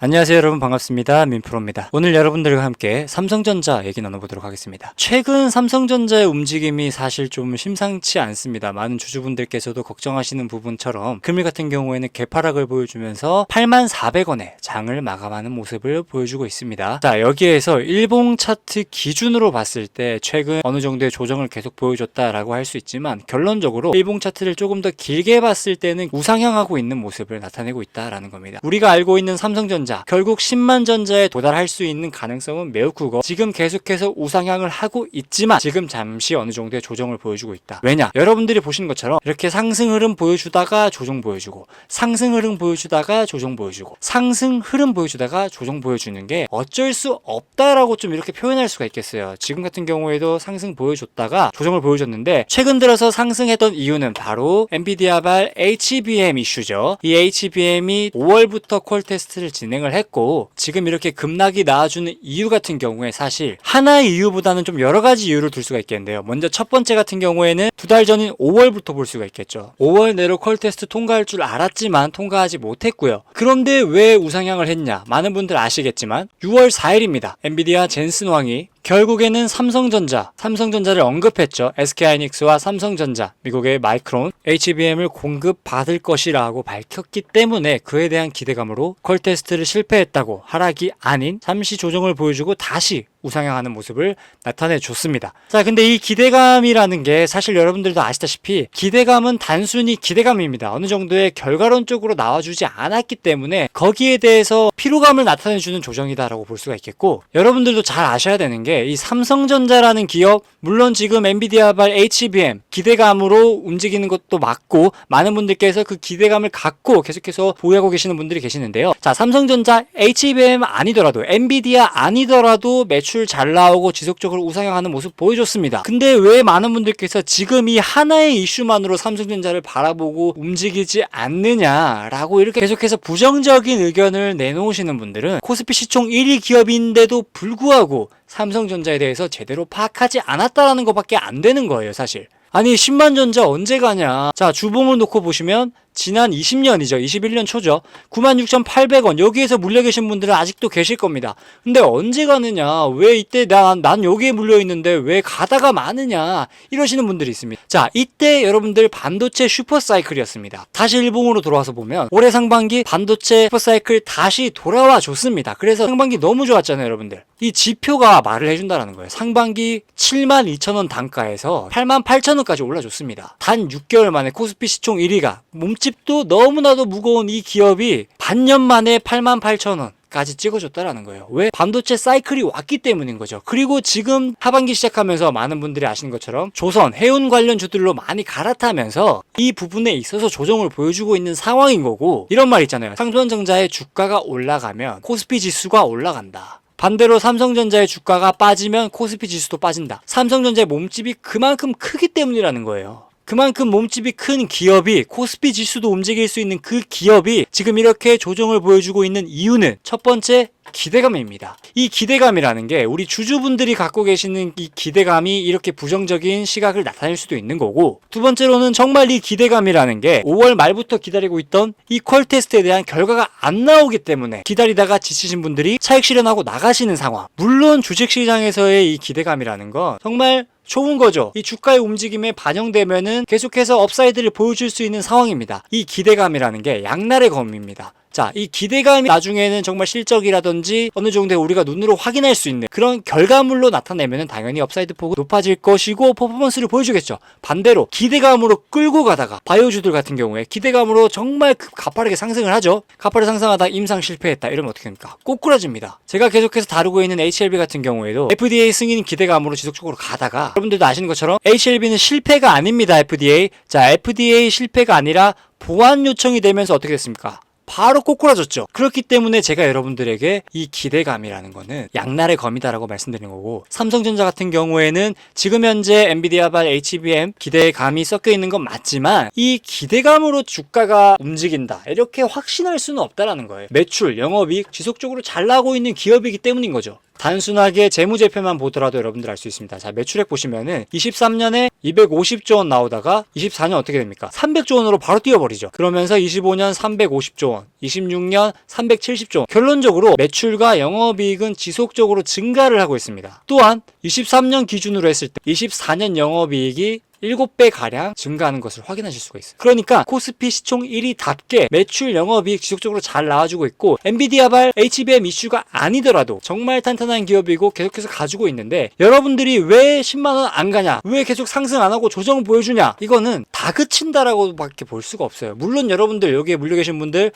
안녕하세요 여러분, 반갑습니다. 민프로입니다. 오늘 여러분들과 함께 삼성전자 얘기 나눠보도록 하겠습니다. 최근 삼성전자의 움직임이 사실 좀 심상치 않습니다. 많은 주주분들께서도 걱정하시는 부분처럼 금일 같은 경우에는 개파락을 보여주면서 84,400원에 장을 마감하는 모습을 보여주고 있습니다. 자, 여기에서 일봉 차트 기준으로 봤을 때 최근 어느 정도의 조정을 계속 보여줬다라고 할 수 있지만, 결론적으로 일봉 차트를 조금 더 길게 봤을 때는 우상향하고 있는 모습을 나타내고 있다라는 겁니다. 우리가 알고 있는 삼성전자, 결국 10만 전자에 도달할 수 있는 가능성은 매우 크고, 지금 계속해서 우상향을 하고 있지만 지금 잠시 어느 정도의 조정을 보여주고 있다. 왜냐? 여러분들이 보시는 것처럼 이렇게 상승 흐름 보여주다가 조정 보여주고, 상승 흐름 보여주다가 조정 보여주고, 상승 흐름 보여주다가 조정 보여주는 게 어쩔 수 없다라고 좀 이렇게 표현할 수가 있겠어요. 지금 같은 경우에도 상승 보여줬다가 조정을 보여줬는데, 최근 들어서 상승했던 이유는 바로 엔비디아발 HBM 이슈죠. 이 HBM이 5월부터 콜 테스트를 진행을 했고, 지금 이렇게 급락이 나와주는 이유 같은 경우에 사실 하나의 이유보다는 좀 여러 가지 이유를 둘 수가 있겠는데요. 먼저 첫 번째 같은 경우에는 두 달 전인 5월부터 볼 수가 있겠죠. 5월 내로 콜 테스트 통과할 줄 알았지만 통과하지 못했고요. 그런데 왜 우상향을 했냐? 많은 분들 아시겠지만 6월 4일입니다. 엔비디아 젠슨 왕이 결국에는 삼성전자를 언급했죠. SK하이닉스와 삼성전자, 미국의 마이크론, HBM을 공급받을 것이라고 밝혔기 때문에 그에 대한 기대감으로 콜 테스트를 실패했다고 하락이 아닌 잠시 조정을 보여주고 다시 우상향하는 모습을 나타내줬습니다. 자, 근데 이 기대감이라는 게 사실 여러분들도 아시다시피 기대감은 단순히 기대감입니다. 어느 정도의 결과론적으로 나와주지 않았기 때문에 거기에 대해서 피로감을 나타내주는 조정이다라고 볼 수가 있겠고, 여러분들도 잘 아셔야 되는 게 이 삼성전자라는 기업, 물론 지금 엔비디아발 HBM 기대감으로 움직이는 것도 맞고, 많은 분들께서 그 기대감을 갖고 계속해서 보유하고 계시는 분들이 계시는데요. 자, 삼성전자 HBM 아니더라도, 엔비디아 아니더라도 매출 잘 나오고 지속적으로 우상향하는 모습 보여줬습니다. 근데 왜 많은 분들께서 지금 이 하나의 이슈만으로 삼성전자를 바라보고 움직이지 않느냐라고 이렇게 계속해서 부정적인 의견을 내놓으시는 분들은 코스피 시총 1위 기업인데도 불구하고 삼성전자에 대해서 제대로 파악하지 않았다라는 것밖에 안 되는 거예요, 사실. 아니, 10만 전자 언제 가냐? 자, 주봉을 놓고 보시면 지난 20년이죠. 21년 초죠. 96,800원. 여기에서 물려 계신 분들은 아직도 계실 겁니다. 근데 언제 가느냐? 왜 이때 난 여기에 물려 있는데 왜 가다가 마느냐? 이러시는 분들이 있습니다. 자, 이때 여러분들 반도체 슈퍼사이클이었습니다. 다시 일봉으로 돌아와서 보면 올해 상반기 반도체 슈퍼사이클 다시 돌아와 줬습니다. 그래서 상반기 너무 좋았잖아요, 여러분들. 이 지표가 말을 해준다는 거예요. 상반기 72,000원 단가에서 88,000원까지 올라줬습니다. 단 6개월 만에 코스피 시총 1위가, 몸집도 너무나도 무거운 이 기업이 반년 만에 88,000원 까지 찍어줬다라는 거예요. 왜? 반도체 사이클이 왔기 때문인 거죠. 그리고 지금 하반기 시작하면서 많은 분들이 아시는 것처럼 조선, 해운 관련주들로 많이 갈아타면서 이 부분에 있어서 조정을 보여주고 있는 상황인 거고, 이런 말 있잖아요. 삼성전자의 주가가 올라가면 코스피 지수가 올라간다. 반대로 삼성전자의 주가가 빠지면 코스피 지수도 빠진다. 삼성전자의 몸집이 그만큼 크기 때문이라는 거예요. 그만큼 몸집이 큰 기업이, 코스피 지수도 움직일 수 있는 그 기업이 지금 이렇게 조정을 보여주고 있는 이유는 첫 번째, 기대감입니다. 이 기대감이라는 게 우리 주주분들이 갖고 계시는 이 기대감이 이렇게 부정적인 시각을 나타낼 수도 있는 거고, 두 번째로는 정말 이 기대감이라는 게 5월 말부터 기다리고 있던 이 콜 테스트에 대한 결과가 안 나오기 때문에 기다리다가 지치신 분들이 차익 실현하고 나가시는 상황. 물론 주식시장에서의 이 기대감이라는 건 정말 좋은 거죠. 이 주가의 움직임에 반영되면은 계속해서 업사이드를 보여줄 수 있는 상황입니다. 이 기대감이라는 게 양날의 검입니다. 자, 이 기대감이 나중에는 정말 실적이라든지 어느 정도 우리가 눈으로 확인할 수 있는 그런 결과물로 나타내면 당연히 업사이드 폭은 높아질 것이고 퍼포먼스를 보여주겠죠. 반대로 기대감으로 끌고 가다가 바이오주들 같은 경우에 기대감으로 정말 가파르게 상승을 하죠. 가파르게 상승하다 임상 실패했다. 이러면 어떻게 됩니까? 꼬꾸라집니다. 제가 계속해서 다루고 있는 HLB 같은 경우에도 FDA 승인 기대감으로 지속적으로 가다가, 여러분들도 아시는 것처럼 HLB는 실패가 아닙니다. FDA. 자, FDA 실패가 아니라 보완 요청이 되면서 어떻게 됐습니까? 바로 꼬꾸라졌죠. 그렇기 때문에 제가 여러분들에게 이 기대감이라는 거는 양날의 검이다라고 말씀드리는 거고, 삼성전자 같은 경우에는 지금 현재 엔비디아발 HBM 기대감이 섞여 있는 건 맞지만 이 기대감으로 주가가 움직인다, 이렇게 확신할 수는 없다라는 거예요. 매출, 영업이익 지속적으로 잘 나가고 있는 기업이기 때문인 거죠. 단순하게 재무제표만 보더라도 여러분들 알 수 있습니다. 자, 매출액 보시면은 23년에 250조 원 나오다가 24년 어떻게 됩니까? 300조 원으로 바로 뛰어버리죠. 그러면서 25년 350조 원, 26년 370조 원. 결론적으로 매출과 영업이익은 지속적으로 증가를 하고 있습니다. 또한 23년 기준으로 했을 때 24년 영업이익이 7배 가량 증가하는 것을 확인하실 수가 있어요. 그러니까 코스피 시총 1위답게 매출 영업이익 지속적으로 잘 나와주고 있고, 엔비디아발 HBM 이슈가 아니더라도 정말 탄탄한 기업이고 계속해서 가지고 있는데, 여러분들이 왜 10만원 안 가냐, 왜 계속 상승 안 하고 조정을 보여주냐, 이거는 다그친다라고 밖에 볼 수가 없어요. 물론 여러분들 여기에 물려 계신 분들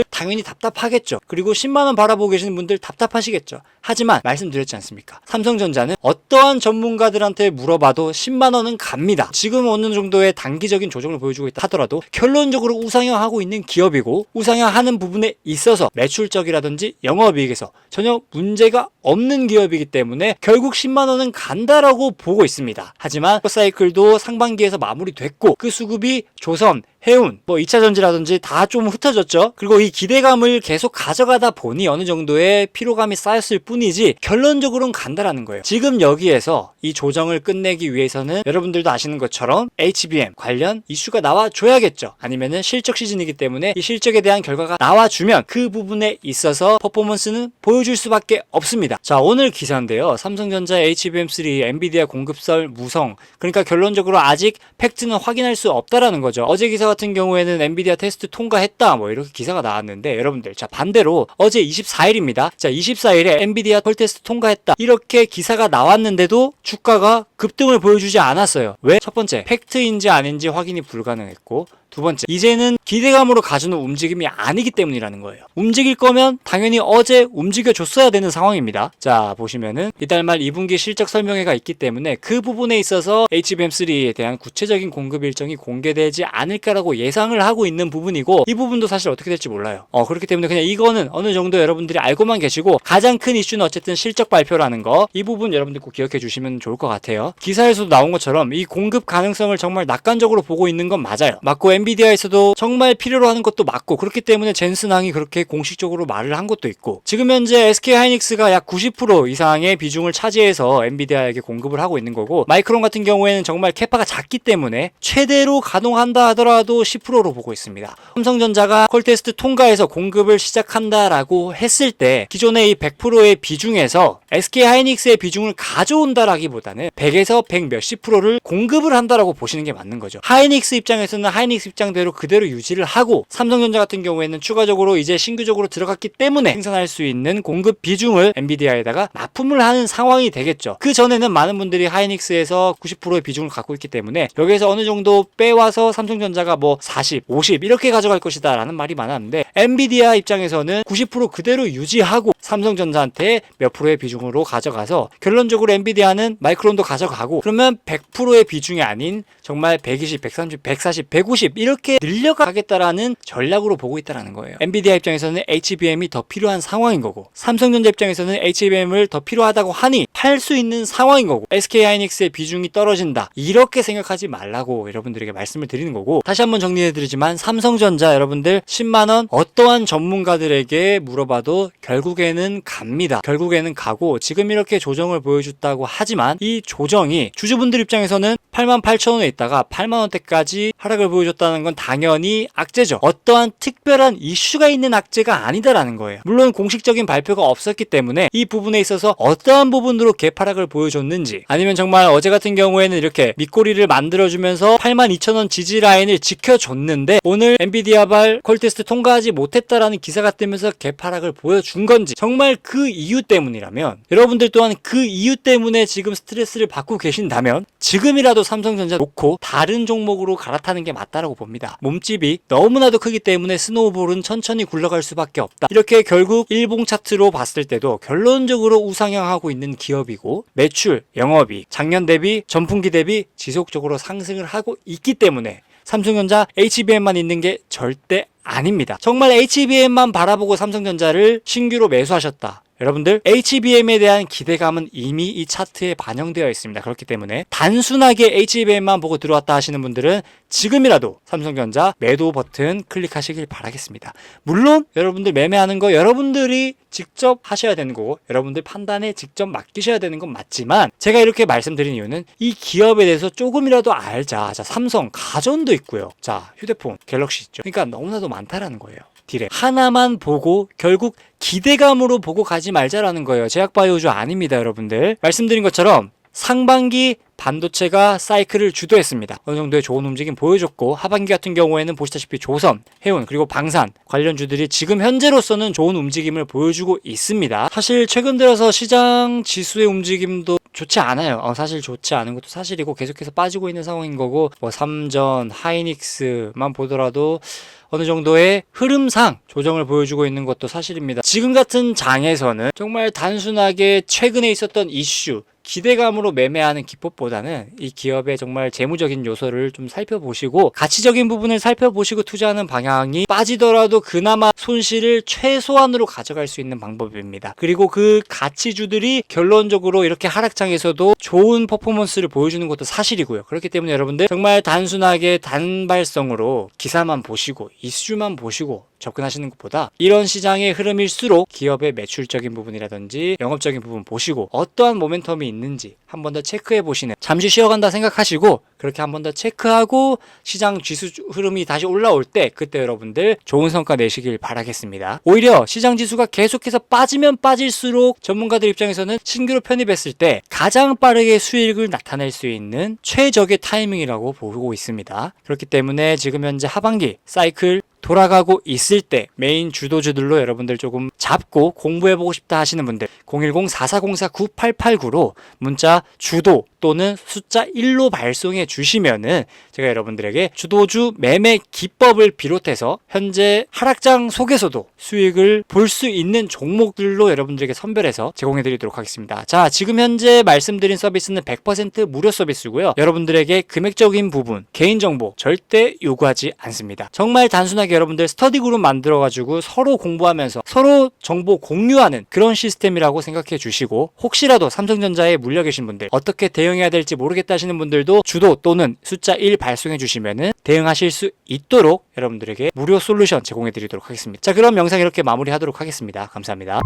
당연히 답답하겠죠. 그리고 10만원 바라보고 계시는 분들 답답하시겠죠. 하지만 말씀드렸지 않습니까? 삼성전자는 어떠한 전문가들한테 물어봐도 10만원은 갑니다. 지금 어느 정도의 단기적인 조정을 보여주고 있다 하더라도 결론적으로 우상향하고 있는 기업이고, 우상향하는 부분에 있어서 매출적이라든지 영업이익에서 전혀 문제가 없는 기업이기 때문에 결국 10만원은 간다라고 보고 있습니다. 하지만 사이클도 상반기에서 마무리됐고, 그 수급이 조선, 해운, 2차전지라든지 다 좀 흩어졌죠. 그리고 이 기대감을 계속 가져가다 보니 어느 정도의 피로감이 쌓였을 뿐이지 결론적으로는 간다라는 거예요. 지금 여기에서 이 조정을 끝내기 위해서는 여러분들도 아시는 것처럼 HBM 관련 이슈가 나와줘야겠죠. 아니면은 실적 시즌이기 때문에 이 실적에 대한 결과가 나와주면 그 부분에 있어서 퍼포먼스는 보여줄 수밖에 없습니다. 자, 오늘 기사인데요. 삼성전자 HBM3 엔비디아 공급설 무성. 그러니까 결론적으로 아직 팩트는 확인할 수 없다라는 거죠. 어제 기사 같은 경우에는 엔비디아 테스트 통과했다 이렇게 기사가 나왔는데, 여러분들 자, 반대로 어제 24일입니다. 자, 24일에 엔비디아 콜 테스트 통과했다 이렇게 기사가 나왔는데도 주가가 급등을 보여주지 않았어요. 왜? 첫 번째, 팩트인지 아닌지 확인이 불가능했고, 두 번째, 이제는 기대감으로 가주는 움직임이 아니기 때문이라는 거예요. 움직일 거면 당연히 어제 움직여줬어야 되는 상황입니다. 자, 보시면은 이달 말 2분기 실적 설명회가 있기 때문에 그 부분에 있어서 HBM3에 대한 구체적인 공급 일정이 공개되지 않을까라고 예상을 하고 있는 부분이고, 이 부분도 사실 어떻게 될지 몰라요. 그렇기 때문에 그냥 이거는 어느 정도 여러분들이 알고만 계시고, 가장 큰 이슈는 어쨌든 실적 발표라는 거, 이 부분 여러분들 꼭 기억해 주시면 좋을 것 같아요. 기사에서도 나온 것처럼 이 공급 가능성을 정말 낙관적으로 보고 있는 건 맞아요. 맞고 엔비디아에서도 정말 필요로 하는 것도 맞고, 그렇기 때문에 젠슨항이 그렇게 공식적으로 말을 한 것도 있고, 지금 현재 SK하이닉스가 약 90% 이상의 비중을 차지해서 엔비디아에게 공급을 하고 있는 거고, 마이크론 같은 경우에는 정말 캐파가 작기 때문에 최대로 가동한다 하더라도 10%로 보고 있습니다. 삼성전자가 콜테스트 통과해서 공급을 시작한다라고 했을 때 기존의 이 100%의 비중에서 SK하이닉스의 비중을 가져온다라기보다는 100에서 100 몇십 프로를 공급을 한다라고 보시는 게 맞는 거죠. 하이닉스 입장에서는 하이닉스 입장대로 그대로 유지를 하고, 삼성전자 같은 경우에는 추가적으로 이제 신규적으로 들어갔기 때문에 생산할 수 있는 공급 비중을 엔비디아에다가 납품을 하는 상황이 되겠죠. 그 전에는 많은 분들이 하이닉스에서 90%의 비중을 갖고 있기 때문에 여기에서 어느 정도 빼와서 삼성전자가 40, 50 이렇게 가져갈 것이다 라는 말이 많았는데, 엔비디아 입장에서는 90% 그대로 유지하고 삼성전자한테 몇 프로의 비중으로 가져가서 결론적으로 엔비디아는 마이크론도 가져가고, 그러면 100%의 비중이 아닌 정말 120, 130, 140, 150 이렇게 늘려가겠다라는 전략으로 보고 있다는 거예요. 엔비디아 입장에서는 HBM이 더 필요한 상황인 거고, 삼성전자 입장에서는 HBM을 더 필요하다고 하니 팔 수 있는 상황인 거고, SK하이닉스의 비중이 떨어진다 이렇게 생각하지 말라고 여러분들에게 말씀을 드리는 거고, 다시 한번 정리해드리지만 삼성전자 여러분들 10만원 어떠한 전문가들에게 물어봐도 결국에는 갑니다. 결국에는 가고, 지금 이렇게 조정을 보여줬다고 하지만 이 조정이 주주분들 입장에서는 88,000원에 있다가 8만원대까지 하락을 보여줬다는 건 당연히 악재죠. 어떠한 특별한 이슈가 있는 악재가 아니다라는 거예요. 물론 공식적인 발표가 없었기 때문에 이 부분에 있어서 어떠한 부분으로 개파락을 보여줬는지, 아니면 정말 어제 같은 경우에는 이렇게 밑꼬리를 만들어주면서 82,000원 지지 라인을 지켜줬는데 오늘 엔비디아발 콜테스트 통과하지 못했다라는 기사가 뜨면서 개파락을 보여준 건지, 정말 그 이유 때문이라면, 여러분들 또한 그 이유 때문에 지금 스트레스를 받고 계신다면 지금이라도 삼성전자 놓고 다른 종목으로 갈아타는 게 맞다라고 봅니다. 몸집이 너무나도 크기 때문에 스노우볼은 천천히 굴러갈 수밖에 없다. 이렇게 결국 일봉 차트로 봤을 때도 결론적으로 우상향하고 있는 기업이고, 매출, 영업이 작년 대비, 전분기 대비 지속적으로 상승을 하고 있기 때문에 삼성전자 HBM만 있는 게 절대 아닙니다. 정말 HBM만 바라보고 삼성전자를 신규로 매수하셨다, 여러분들 HBM에 대한 기대감은 이미 이 차트에 반영되어 있습니다. 그렇기 때문에 단순하게 HBM만 보고 들어왔다 하시는 분들은 지금이라도 삼성전자 매도 버튼 클릭하시길 바라겠습니다. 물론 여러분들 매매하는 거 여러분들이 직접 하셔야 되는 거고 여러분들 판단에 직접 맡기셔야 되는 건 맞지만 제가 이렇게 말씀드린 이유는 이 기업에 대해서 조금이라도 알자. 자, 삼성, 가전도 있고요. 자, 휴대폰, 갤럭시 있죠. 그러니까 너무나도 많다라는 거예요. 디램 하나만 보고 결국 기대감으로 보고 가지 말자라는 거예요. 제약바이오주 아닙니다, 여러분들. 말씀드린 것처럼 상반기 반도체가 사이클을 주도했습니다. 어느 정도의 좋은 움직임 보여줬고 하반기 같은 경우에는 보시다시피 조선, 해운 그리고 방산 관련주들이 지금 현재로서는 좋은 움직임을 보여주고 있습니다. 사실 최근 들어서 시장 지수의 움직임도 좋지 않아요. 사실 좋지 않은 것도 사실이고 계속해서 빠지고 있는 상황인 거고 뭐 삼전, 하이닉스만 보더라도 어느 정도의 흐름상 조정을 보여주고 있는 것도 사실입니다. 지금 같은 장에서는 정말 단순하게 최근에 있었던 이슈 기대감으로 매매하는 기법보다는 이 기업의 정말 재무적인 요소를 좀 살펴보시고 가치적인 부분을 살펴보시고 투자하는 방향이 빠지더라도 그나마 손실을 최소한으로 가져갈 수 있는 방법입니다. 그리고 그 가치주들이 결론적으로 이렇게 하락장에서도 좋은 퍼포먼스를 보여주는 것도 사실이고요. 그렇기 때문에 여러분들 정말 단순하게 단발성으로 기사만 보시고 이슈만 보시고 접근하시는 것보다 이런 시장의 흐름일수록 기업의 매출적인 부분이라든지 영업적인 부분 보시고 어떠한 모멘텀이 있는지 한 번 더 체크해 보시는, 잠시 쉬어간다 생각하시고 그렇게 한 번 더 체크하고 시장 지수 흐름이 다시 올라올 때 그때 여러분들 좋은 성과 내시길 바라겠습니다. 오히려 시장 지수가 계속해서 빠지면 빠질수록 전문가들 입장에서는 신규로 편입했을 때 가장 빠르게 수익을 나타낼 수 있는 최적의 타이밍이라고 보고 있습니다. 그렇기 때문에 지금 현재 하반기 사이클 돌아가고 있을 때 메인 주도주들로 여러분들 조금 잡고 공부해보고 싶다 하시는 분들 010-4404-9889로 문자 주도 또는 숫자 1로 발송해 주시면은 제가 여러분들에게 주도주 매매 기법을 비롯해서 현재 하락장 속에서도 수익을 볼 수 있는 종목들로 여러분들에게 선별해서 제공해 드리도록 하겠습니다. 자, 지금 현재 말씀드린 서비스는 100% 무료 서비스고요. 여러분들에게 금액적인 부분, 개인정보 절대 요구하지 않습니다. 정말 단순하게 여러분들 스터디 그룹 만들어 가지고 서로 공부하면서 서로 정보 공유하는 그런 시스템이라고 생각해 주시고, 혹시라도 삼성전자에 물려 계신 분들 어떻게 대응해야 될지 모르겠다 하시는 분들도 주도 또는 숫자 1 발송해 주시면은 대응하실 수 있도록 여러분들에게 무료 솔루션 제공해 드리도록 하겠습니다. 자, 그럼 영상 이렇게 마무리하도록 하겠습니다. 감사합니다.